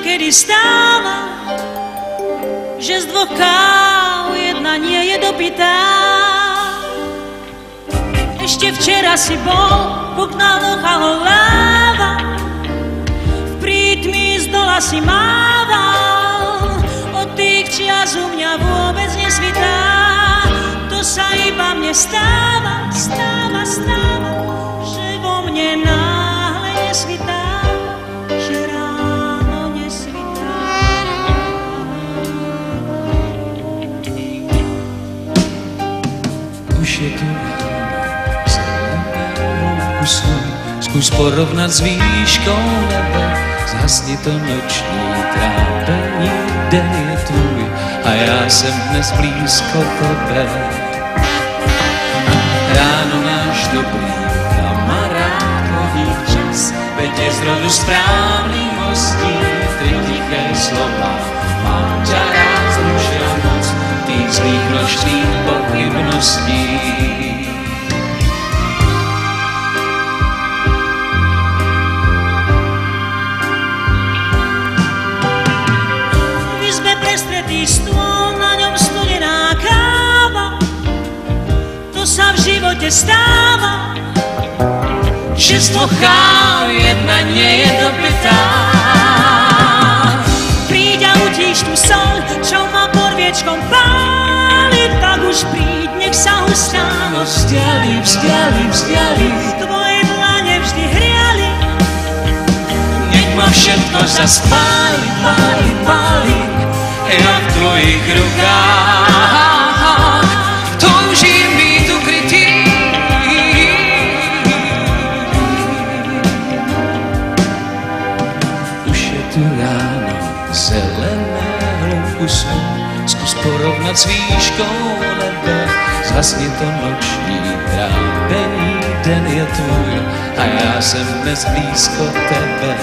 niekedy stáva, že z dvoch káv jedna nie je dopitá. Ešte včera si bol v oknánoch a láva, v prítmi z dola si mával, od tých čias u mňa vôbec nesvitá. To sa iba mne stáva, že vo mne náhle nesvitá, že ráno nesvitá. Už je tu skús porovnať s výškou nebe, zhasni to noční trápení, den je tvůj a já jsem dnes blízko tebe. Ráno náš dobrý kamarád chodí včas, veď je z rodu správných hostí, tri tiché slova. Mám ťa rád, zrušil moc tých zlých nočných pochybností. Prestretý stôl, na ňom studená káva, to sa v živote stáva, že z dvoch káv jedna nie je dopitá. Príď a utíš tu sol, čo ma porviečkom páli, tak už príď, nech sa ustáno vzdiali, tvoje dlane vždy hriali, Nech ma všetko zas páli, ja v tvojich rukách toužím byť ukrytý. Už je tu ráno zelené hloubku snu, skús porovnať s výškou nebe, zhasni to noční trápení, den je tvůj a já jsem dnes blízko tebe.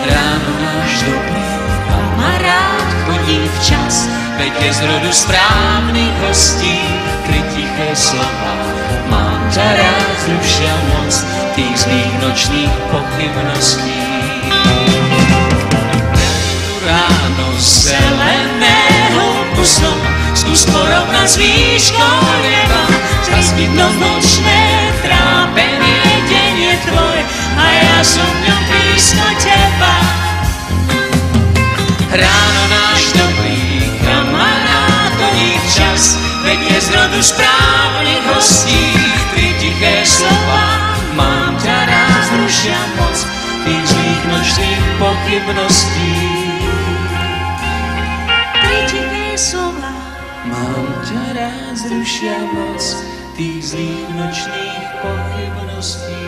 Ráno náš dobrý kamarád chodí včas, veď je z rodu správnych hostí, tri tiché slova. Mám ťa rád, zrušia moc tých zlých nočných pochybností. Ráno zeleného pusno, skús porovnať s výškou neba, zhasni to nočné trápenie, deň je tvoj a ja som v ňom blízko teba. Ráno náš dobrý kamarád chodí včas, veď je z rodu správnych hostí, tri tiché slova. Mám ťa rád, zrušia moc tých zlých nočných pochybností. tri tiché slova. Mám ťa rád, zrušia moc tých zlých nočných pochybností.